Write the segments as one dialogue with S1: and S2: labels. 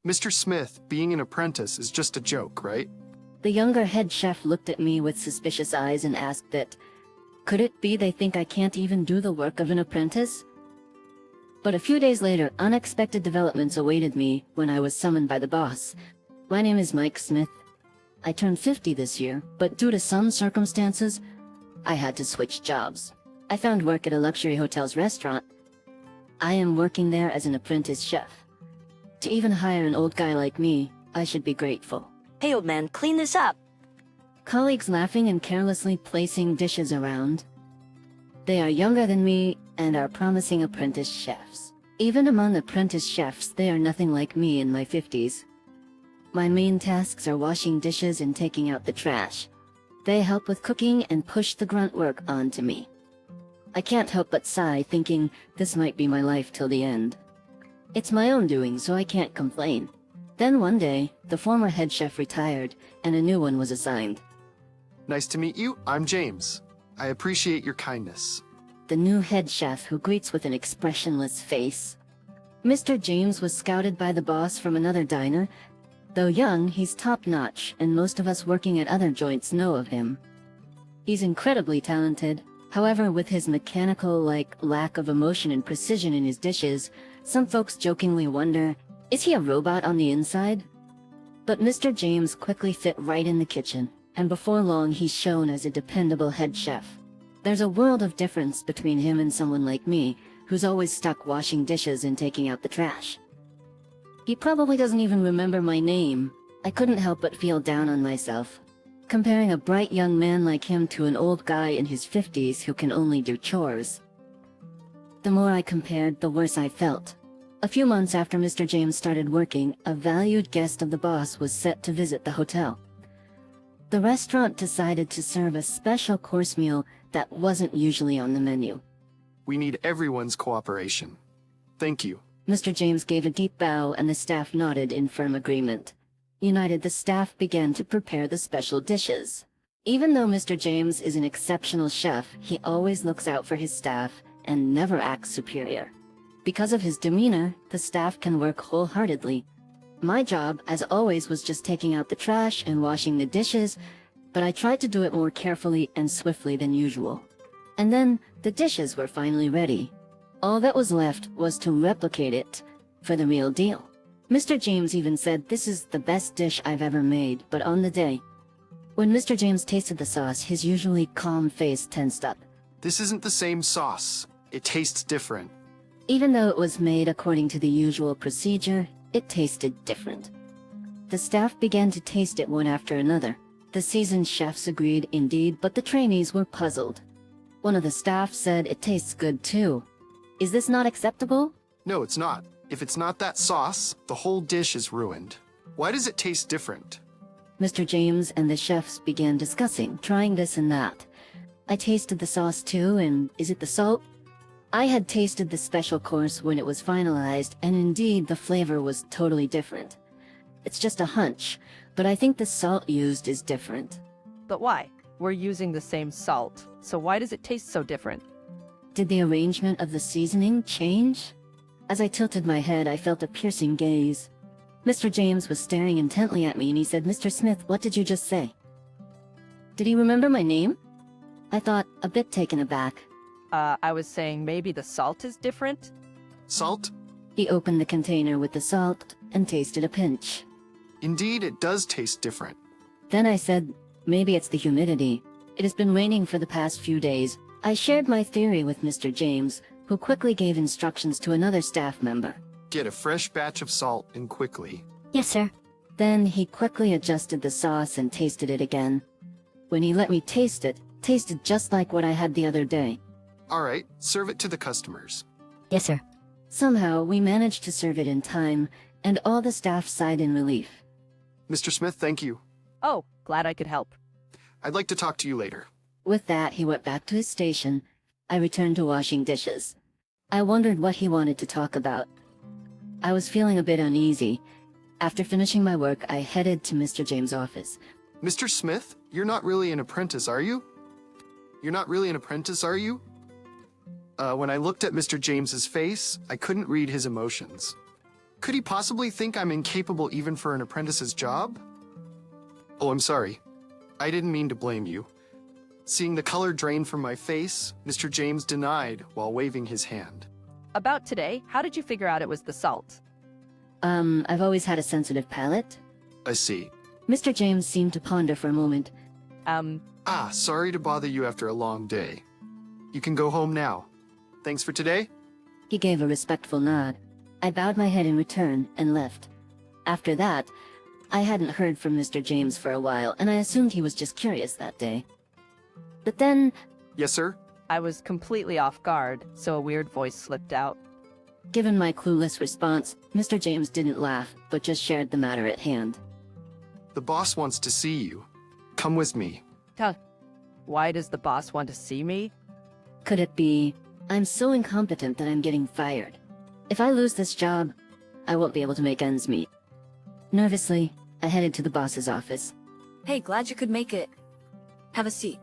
S1: Mr. Smith, being an apprentice is just a joke, right?
S2: The younger head chef looked at me with suspicious eyes and asked that, could it be they think I can't even do the work of an apprentice? But a few days later, unexpected developments awaited me when I was summoned by the boss. My name is Mike Smith. I turned 50 this year, but due to some circumstances, I had to switch jobs. I found work at a luxury hotel's restaurant. I am working there as an apprentice chef. To even hire an old guy like me, I should be grateful.
S3: Hey, old man, clean this up.
S2: Colleagues laughing and carelessly placing dishes around. They are younger than me and are promising apprentice chefs. Even among apprentice chefs, they are nothing like me in my 50s. My main tasks are washing dishes and taking out the trash. They help with cooking and push the grunt work onto me. I can't help but sigh, thinking this might be my life till the end. It's my own doing, so I can't complain. Then one day, the former head chef retired, and a new one was assigned.
S1: Nice to meet you. I'm James. I appreciate your kindness.
S2: The new head chef, who greets with an expressionless face. Mr. James was scouted by the boss from another diner. Though young, he's top-notch, and most of us working at other joints know of him. He's incredibly talented. However, with his mechanical-like lack of emotion and precision in his dishes, some folks jokingly wonder, is he a robot on the inside? But Mr. James quickly fit right in the kitchen, and before long he's shown as a dependable head chef. There's a world of difference between him and someone like me, who's always stuck washing dishes and taking out the trash. He probably doesn't even remember my name. I couldn't help but feel down on myself. Comparing a bright young man like him to an old guy in his 50s who can only do chores. The more I compared, the worse I felt. A few months after Mr. James started working, a valued guest of the boss was set to visit the hotel. The restaurant decided to serve a special course meal that wasn't usually on the menu.
S1: We need everyone's cooperation. Thank you.
S2: Mr. James gave a deep bow and the staff nodded in firm agreement. United, the staff began to prepare the special dishes. Even though Mr. James is an exceptional chef, he always looks out for his staff and never acts superior. Because of his demeanor, the staff can work wholeheartedly. My job, as always, was just taking out the trash and washing the dishes, but I tried to do it more carefully and swiftly than usual. And then, the dishes were finally ready. All that was left was to replicate it for the real deal. Mr. James even said, "This is the best dish I've ever made," but on the day, when Mr. James tasted the sauce, his usually calm face tensed up.
S1: This isn't the same sauce. It tastes different.
S2: Even though it was made according to the usual procedure, it tasted different. The staff began to taste it one after another. The seasoned chefs agreed indeed, but the trainees were puzzled. One of the staff said, "It tastes good too. Is this not acceptable?"
S1: No, it's not. If it's not that sauce, the whole dish is ruined. Why does it taste different?
S2: Mr. James and the chefs began discussing, trying this and that. I tasted the sauce too, and is it the salt? I had tasted the special course when it was finalized, and indeed the flavor was totally different. It's just a hunch, but I think the salt used is different.
S4: But why? We're using the same salt, so why does it taste so different?
S2: Did the arrangement of the seasoning change? As I tilted my head, I felt a piercing gaze. Mr. James was staring intently at me and he said, "Mr. Smith, what did you just say?" Did he remember my name? I thought, a bit taken aback.
S4: I was saying maybe the salt is different?
S1: Salt?
S2: He opened the container with the salt and tasted a pinch.
S1: Indeed, it does taste different.
S2: Then I said, maybe it's the humidity. It has been raining for the past few days. I shared my theory with Mr. James, who quickly gave instructions to another staff member.
S1: Get a fresh batch of salt and quickly.
S3: Yes, sir.
S2: Then he quickly adjusted the sauce and tasted it again. When he let me taste it, tasted just like what I had the other day.
S1: All right, serve it to the customers.
S3: Yes, sir.
S2: Somehow, we managed to serve it in time, and all the staff sighed in relief.
S1: Mr. Smith, thank you.
S4: Oh, glad I could help.
S1: I'd like to talk to you later.
S2: With that, he went back to his station. I returned to washing dishes. I wondered what he wanted to talk about. I was feeling a bit uneasy. After finishing my work, I headed to Mr. James' office.
S1: Mr. Smith, you're not really an apprentice, are you? You're not really an apprentice, are you? When I looked at Mr. James's face, I couldn't read his emotions. Could he possibly think I'm incapable even for an apprentice's job? Oh, I'm sorry. I didn't mean to blame you. Seeing the color drain from my face, Mr. James denied while waving his hand.
S4: About today, how did you figure out it was the salt?
S2: I've always had a sensitive palate.
S1: I see.
S2: Mr. James seemed to ponder for a moment.
S1: Sorry to bother you after a long day. You can go home now. Thanks for today?
S2: He gave a respectful nod. I bowed my head in return and left. After that, I hadn't heard from Mr. James for a while, and I assumed he was just curious that day. But then,
S1: Yes, sir?
S4: I was completely off guard, so a weird voice slipped out.
S2: given my clueless response, Mr. James didn't laugh, but just shared the matter at hand.
S1: The boss wants to see you. Come with me.
S4: Why does the boss want to see me?
S2: Could it be, I'm so incompetent that I'm getting fired? If I lose this job, I won't be able to make ends meet. Nervously, I headed to the boss's office.
S3: Hey, glad you could make it. Have a seat.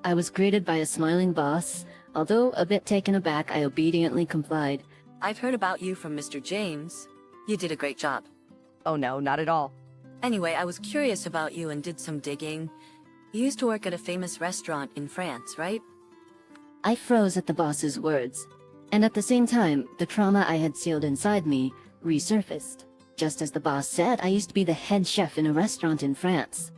S2: I was greeted by a smiling boss. Although a bit taken aback, I obediently complied.
S3: I've heard about you from Mr. James. You did a great job.
S4: Oh no, not at all.
S3: Anyway, I was curious about you and did some digging. You used to work at a famous restaurant in France, right?
S2: I froze at the boss's words, and at the same time, the trauma I had sealed inside me resurfaced. Just as the boss said, I used to be the head chef in a restaurant in France.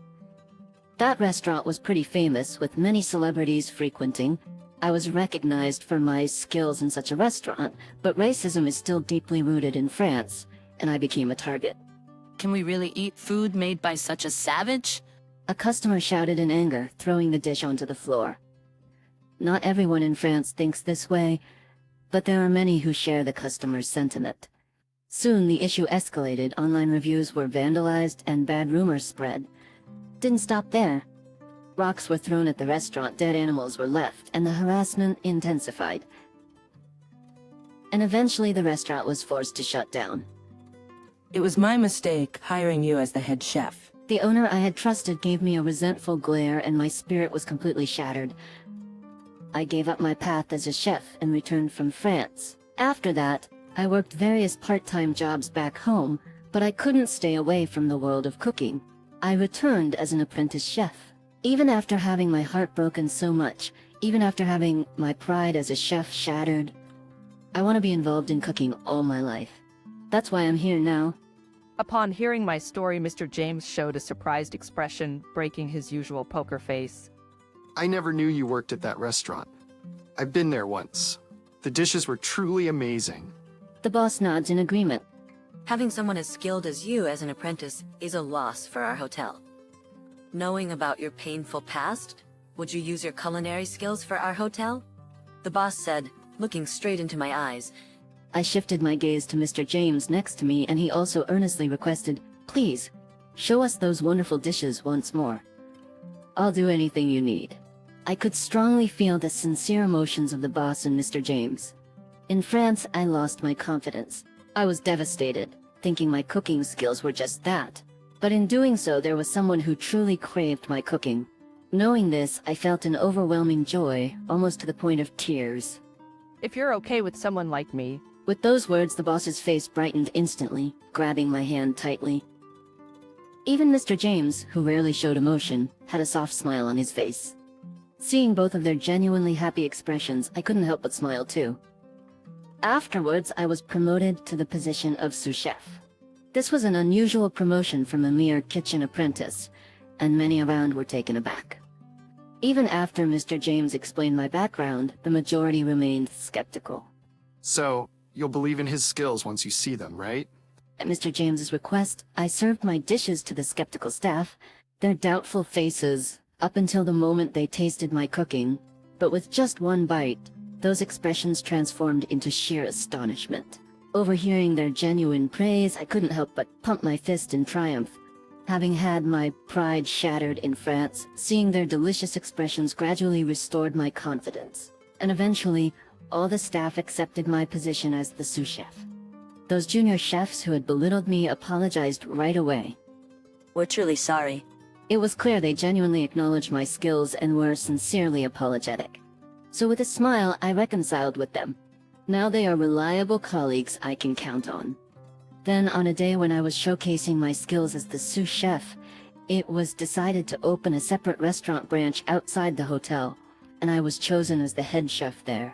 S2: That restaurant was pretty famous, with many celebrities frequenting. I was recognized for my skills in such a restaurant, but racism is still deeply rooted in France, and I became a target.
S5: Can we really eat food made by such a savage?
S2: A customer shouted in anger, throwing the dish onto the floor. Not everyone in France thinks this way, but there are many who share the customer's sentiment. Soon the issue escalated, online reviews were vandalized, and bad rumors spread. Didn't stop there. Rocks were thrown at the restaurant, dead animals were left, and the harassment intensified. And eventually the restaurant was forced to shut down.
S6: It was my mistake hiring you as the head chef.
S2: The owner I had trusted gave me a resentful glare, and my spirit was completely shattered. I gave up my path as a chef and returned from France. After that, I worked various part-time jobs back home, but I couldn't stay away from the world of cooking. I returned as an apprentice chef. Even after having my heart broken so much, even after having my pride as a chef shattered, I want to be involved in cooking all my life. That's why I'm here now.
S4: Upon hearing my story, Mr. James showed a surprised expression, breaking his usual poker face.
S1: I never knew you worked at that restaurant. I've been there once. The dishes were truly amazing.
S2: The boss nods in agreement.
S3: Having someone as skilled as you as an apprentice is a loss for our hotel. Knowing about your painful past, would you use your culinary skills for our hotel? The boss said, looking straight into my eyes.
S2: I shifted my gaze to Mr. James next to me, and he also earnestly requested, "Please, show us those wonderful dishes once more. I'll do anything you need." I could strongly feel the sincere emotions of the boss and Mr. James. In France, I lost my confidence. I was devastated, thinking my cooking skills were just that. But in doing so, there was someone who truly craved my cooking. Knowing this, I felt an overwhelming joy, almost to the point of tears.
S4: If you're okay with someone like me,
S2: With those words, the boss's face brightened instantly, grabbing my hand tightly. Even Mr. James, who rarely showed emotion, had a soft smile on his face. Seeing both of their genuinely happy expressions, I couldn't help but smile too. Afterwards, I was promoted to the position of sous chef. This was an unusual promotion from a mere kitchen apprentice, and many around were taken aback. Even after Mr. James explained my background, the majority remained skeptical.
S1: So, you'll believe in his skills once you see them, right?
S2: At Mr. James's request, I served my dishes to the skeptical staff, their doubtful faces, up until the moment they tasted my cooking. But with just one bite, those expressions transformed into sheer astonishment. Overhearing their genuine praise, I couldn't help but pump my fist in triumph. Having had my pride shattered in France, seeing their delicious expressions gradually restored my confidence. And eventually, all the staff accepted my position as the sous chef. Those junior chefs who had belittled me apologized right away.
S3: We're truly sorry.
S2: It was clear they genuinely acknowledged my skills and were sincerely apologetic. So with a smile, I reconciled with them. Now they are reliable colleagues I can count on. Then on a day when I was showcasing my skills as the sous chef, it was decided to open a separate restaurant branch outside the hotel, and I was chosen as the head chef there.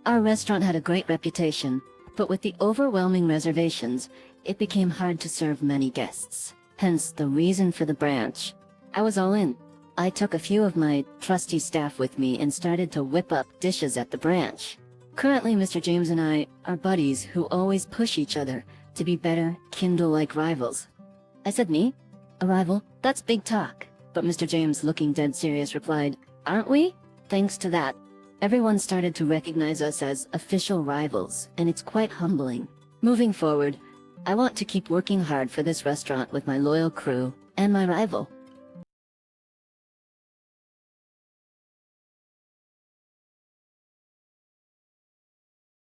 S2: Our restaurant had a great reputation, but with the overwhelming reservations, it became hard to serve many guests. Hence the reason for the branch. I was all in. I took a few of my trusty staff with me and started to whip up dishes at the branch. Currently, Mr. James and I are buddies who always push each other to be better, kindle like rivals. I said, me? A rival? That's big talk. But Mr. James, looking dead serious, replied, aren't we? Thanks to that, everyone started to recognize us as official rivals, and it's quite humbling. Moving forward, I want to keep working hard for this restaurant with my loyal crew and my rival.